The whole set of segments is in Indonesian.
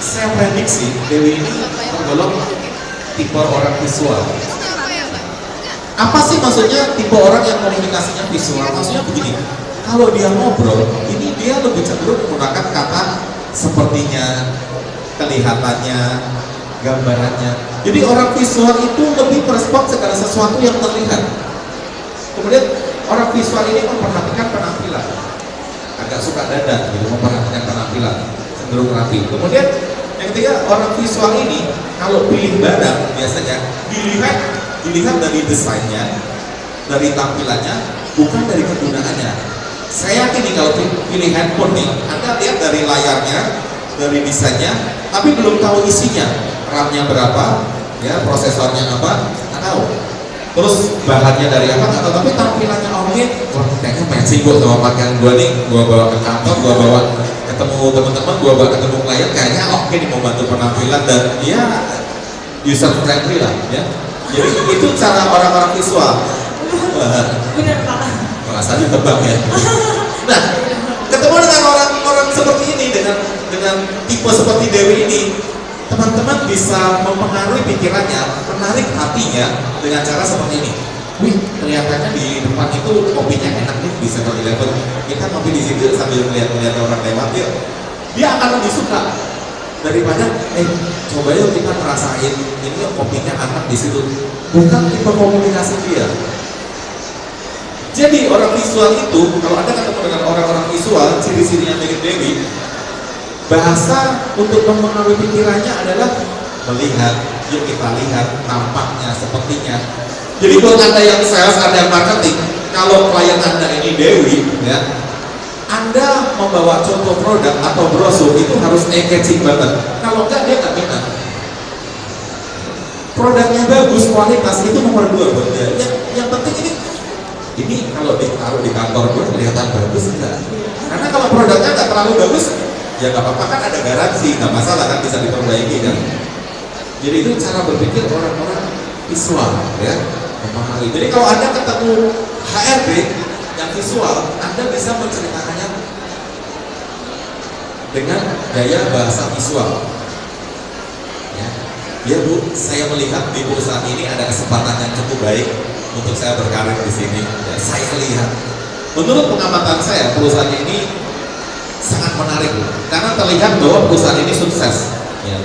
saya prediksi Dewi ini tergolong tipe orang visual. Apa sih maksudnya tipe orang yang komunikasinya visual? Maksudnya begini, kalau dia ngobrol, ini dia lebih cenderung menggunakan kata sepertinya, kelihatannya, gambarannya. Jadi orang visual itu lebih merespon segala sesuatu yang terlihat. Kemudian orang visual ini memperhatikan penampilan, agak suka dandan, gitu, memperhatikan penampilan, cenderung rapi. Kemudian yang ketiga, orang visual ini kalau pilih barang biasanya dilihat dari desainnya, dari tampilannya, bukan dari kegunaannya. Saya yakin nih kalau pilih handphone nih, Anda lihat dari layarnya, dari desainnya, tapi belum tahu isinya, RAM-nya berapa, ya prosesornya apa, nggak tahu. Terus bahannya dari apa nggak tahu, tapi tampilannya oke, wah kayaknya matching gue sama pakaian gue nih, gue bawa ke kantor, gue bawa ketemu teman-teman, gue bawa ketemu klien, kayaknya oke nih membantu penampilan dan ya user friendly lah, ya. Jadi itu cara orang-orang visual. Benar Pak. Rasanya tebak ya. Nah, ketemu dengan orang-orang seperti ini, dengan tipe seperti Dewi ini, teman-teman bisa mempengaruhi pikirannya, menarik hatinya dengan cara seperti ini. Wih, kelihatannya di depan itu kopinya enak nih di 7-Eleven. Kita ngopi di situ sambil melihat orang lewat, yuk. Dia akan lebih suka daripada coba yuk kita ngerasain ini kopinya enak di situ. Bukan tipe komunikasi dia. Jadi orang visual itu, kalau Anda ketemu dengan orang-orang visual, ciri-cirinya mirip Dewi, bahasa untuk mempengaruhi pikirannya adalah melihat, yuk kita lihat, nampaknya, sepertinya. Jadi buat Anda yang sales, Anda yang marketing, kalau klien Anda ini Dewi, ya, Anda membawa contoh produk atau brosur itu harus engaging banget. Kalau enggak, dia nggak minat. Produknya bagus, kualitas itu nomor 2 buat dia. Yang penting ini kalau ditaruh di kantor gue kelihatan bagus enggak? Karena kalau produknya nggak terlalu bagus, ya nggak apa-apa, kan ada garansi, nggak masalah kan, bisa diperbaiki kan. Jadi itu cara berpikir orang-orang visual, ya, memahami. Jadi kalau Anda ketemu HRD yang visual, Anda bisa menceritakannya dengan gaya bahasa visual. Ya Bu, saya melihat di perusahaan ini ada kesempatan yang cukup baik untuk saya berkarir di sini. Ya, saya lihat, menurut pengamatan saya perusahaan ini sangat menarik, karena terlihat bahwa perusahaan ini sukses. Ya,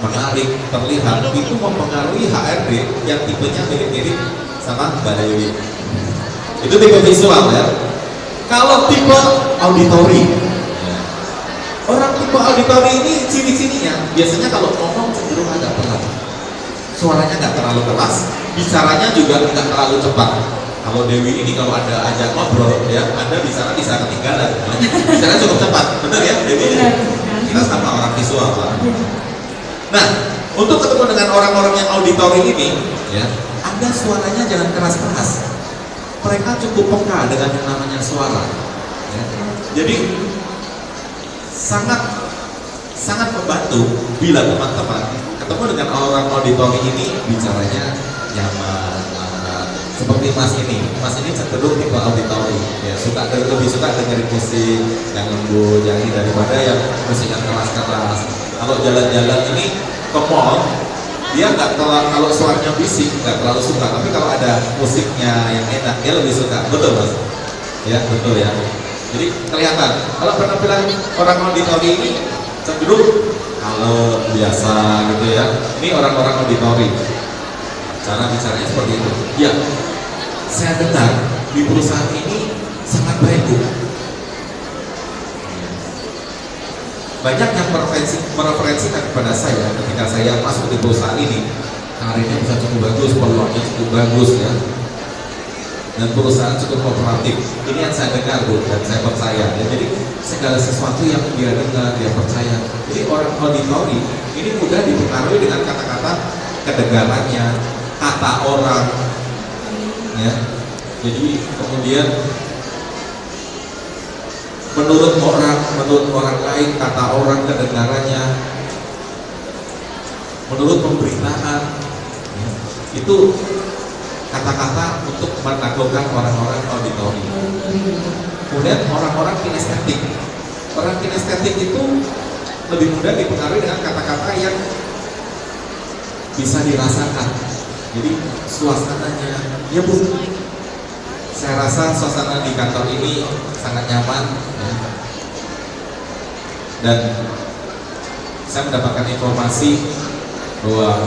menarik, terlihat, itu mempengaruhi HRD yang tipenya mirip-mirip sama Mbak Dewi. Itu tipe visual ya. Kalau tipe auditori, orang tipe auditori ini ciri-cirinya biasanya kalau ngomong cenderung agak pelan, suaranya nggak terlalu keras, bicaranya juga nggak terlalu cepat. Kalau Dewi ini kalau ada ajak ngobrol, ya Anda bicara bisa ketinggalan, bicara cukup cepat, benar ya Dewi? Kita sama orang visual Pak. Nah, untuk ketemu dengan orang-orang yang auditori ini, ya Anda suaranya jangan keras-keras. Mereka cukup peka dengan yang namanya suara. Ya. Jadi sangat membantu bila teman-teman ketemu dengan orang auditori ini bicaranya nyaman, seperti Mas ini cenderung tipe auditori, ya lebih suka dengerin musik yang lembut, yang ini daripada yang musik yang keras-keras. Kalau jalan-jalan ini ke mall, dia nggak terlalu, kalau suaranya bisik nggak terlalu suka, tapi kalau ada musiknya yang enak dia lebih suka, betul Mas? Ya betul ya. Jadi kelihatan kalau penampilan orang auditori ini cenderung kalau biasa gitu ya. Ini orang-orang auditori, cara bicaranya seperti itu. Ya, saya dengar di perusahaan ini sangat baik Bu. Banyak yang mereferensikan kepada saya ketika saya masuk di perusahaan ini, karirnya bisa cukup bagus, peluangnya cukup bagus ya, dan perusahaan cukup kooperatif. Ini yang saya dengar Bu, dan saya percaya ya. Jadi segala sesuatu yang dia dengar, dia percaya. Jadi orang auditori ini mudah dipengaruhi dengan kata-kata kedengarannya, kata orang ya. Jadi kemudian menurut orang lain, kata orang, kedengarannya, menurut pemberitaan ya, itu kata-kata untuk menaklukkan orang-orang auditori. Kemudian orang-orang kinestetik. Orang kinestetik itu lebih mudah dipengaruhi dengan kata-kata yang bisa dirasakan. Jadi suasananya, ya Bu, saya rasa suasana di kantor ini sangat nyaman, ya. Dan saya mendapatkan informasi bahwa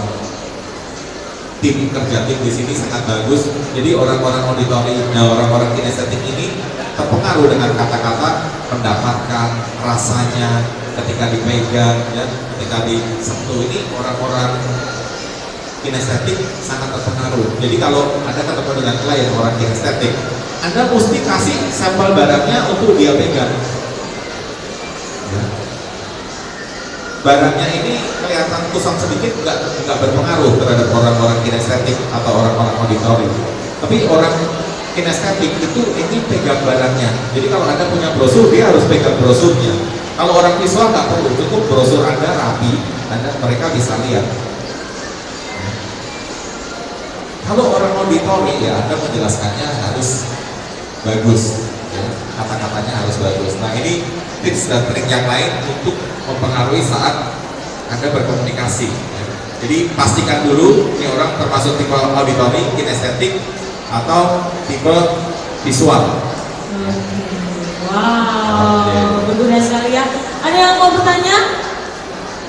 tim di sini sangat bagus. Jadi orang-orang auditori, orang-orang kinestetik ini terpengaruh dengan kata-kata, mendapatkan rasanya ketika dipegang, ya, ketika disentuh. Ini orang-orang kinestetik sangat terpengaruh. Jadi kalau Anda ketemu dengan klien orang kinestetik, Anda mesti kasih sampel barangnya untuk dia pegang. Ya. Barangnya ini kelihatan kusam sedikit, nggak berpengaruh terhadap orang-orang kinestetik atau orang-orang auditori. Tapi orang kinestetik itu ini pegang barangnya. Jadi kalau Anda punya brosur, dia harus pegang brosurnya. Kalau orang visual nggak perlu, cukup brosur Anda rapi, mereka bisa lihat. Kalau orang auditori, ya Anda menjelaskannya harus bagus, ya, kata-katanya harus bagus. Nah ini tips dan trik yang lain untuk mempengaruhi saat Anda berkomunikasi, ya. Jadi pastikan dulu ini orang termasuk tipe auditori, kinestetik, atau tipe visual. Wow, berguna sekali ya. Ada yang mau bertanya?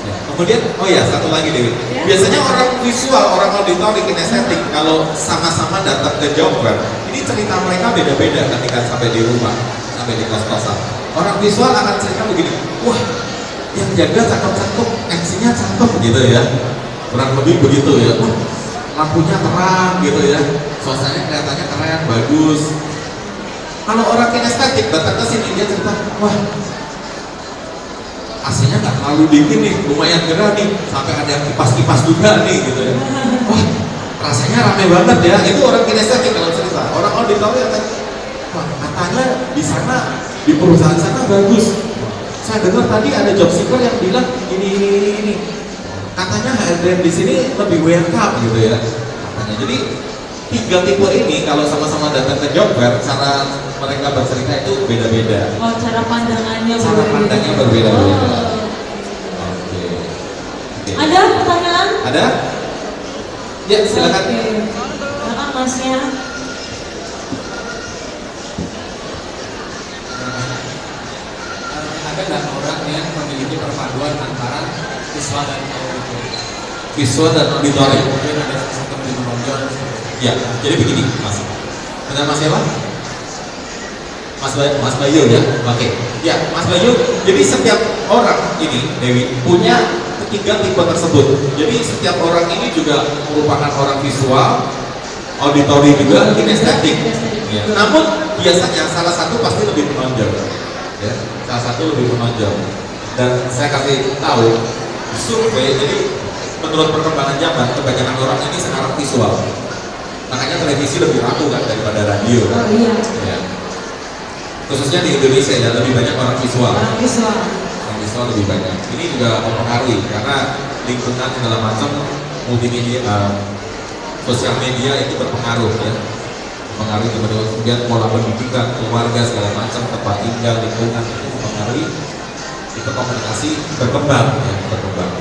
Ya. Kemudian, oh ya satu lagi Dewi. Ya. Biasanya orang visual, orang auditori, kinestetik kalau sama-sama datang ke job fair, ini cerita mereka beda-beda ketika sampai di rumah, sampai di kos-kosan. Orang visual akan cerita begini, wah yang jaga cakep-cakep, MC-nya cakep gitu ya, kurang lebih begitu ya. Wah, lampunya terang gitu ya, suasananya kelihatannya keren, bagus. Kalau orang kinestetik datang ke sini dia cerita, wah AC-nya nggak terlalu dingin nih, lumayan gerah nih, sampai ada yang kipas-kipas juga nih gitu ya. Wah rasanya rame banget ya. Itu orang kinestetik kalau cerita. Orang auditori akan, wah katanya di sana, di perusahaan sana bagus. Saya dengar tadi ada job seeker yang bilang ini. Katanya HRD di sini lebih welcome gitu ya. Katanya. Jadi tiga tipe ini kalau sama-sama datang ke job fair, cara mereka bercerita itu beda-beda. Oh, cara pandangnya berbeda-beda. Oke. Ada pertanyaan? Ada? Ya, silakan. Silakan Masnya. Ada nggak orang yang memiliki perpaduan antara visual dan auditori? Visual dan auditori. Mungkin ada sistem di menonjol. Ya, jadi begini, Mas. Benar Mas siapa? Mas Bayu ya. Oke. Ya, Mas Bayu. Jadi setiap orang ini, Dewi, punya ketiga tipe tersebut. Jadi setiap orang ini juga merupakan orang visual, auditori juga, kinestetik. Ya. Namun biasanya salah satu pasti lebih menonjol. Ya, salah satu lebih menonjol. Dan saya kasih tahu survei. Jadi menurut perkembangan zaman, kebanyakan orang ini sekarang visual. Makanya televisi lebih laku kan daripada radio. Oh iya. Ya. Khususnya di Indonesia ya lebih banyak orang visual. Orang visual. Orang visual lebih banyak. Ini juga mempengaruhi karena lingkungan segala macam multimedia, sosial media itu berpengaruh ya. Mempengaruhi kemudian pola pendidikan, keluarga segala macam, tempat tinggal, lingkungan itu mempengaruhi itu komunikasi berkembang ya, berkembang.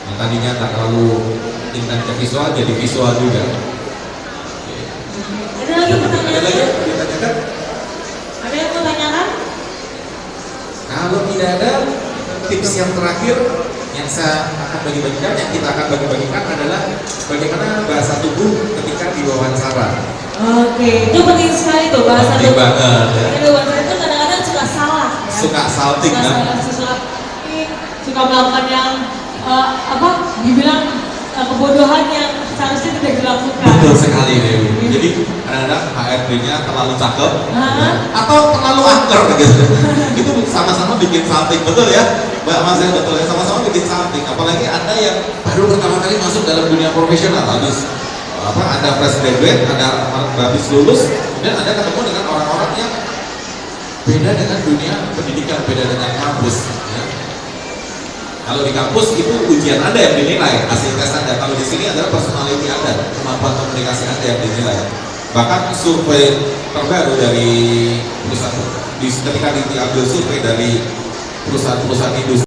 Yang tadinya tak terlalu intens ke visual jadi visual juga. Ada lagi pertanyaan? Ada lagi ditanyakan? Ada yang mau tanyakan? Kalau tidak ada, tips yang terakhir yang saya akan bagi-bagikan, yang kita akan bagi-bagikan adalah bagaimana bahasa tubuh ketika diwawancara. Oke, itu penting sekali tuh bahasa Penting tubuh. banget ya. Karena diwawancara itu kadang-kadang suka salah ya. Suka salting Suka kan? salah, suka melakukan yang dibilang kebodohan yang seharusnya tidak dilakukan. Betul sekali Dewi. Jadi kadang-kadang HRD-nya terlalu cakep atau terlalu angker gitu. Itu sama-sama bikin salting, betul ya? Mbak Mas ya, betul ya, sama-sama bikin salting. Apalagi Anda yang baru pertama kali masuk dalam dunia profesional, habis ada fresh graduate, ada habis lulus, kemudian Anda ketemu dengan orang-orang yang beda dengan dunia pendidikan, beda dengan kampus. Ya. Kalau di kampus itu ujian Anda yang dinilai, hasil tes Anda. Kalau di sini adalah personality Anda, kemampuan komunikasi Anda yang dinilai. Bahkan survei terbaru dari perusahaan, ketika diambil survei dari perusahaan-perusahaan industri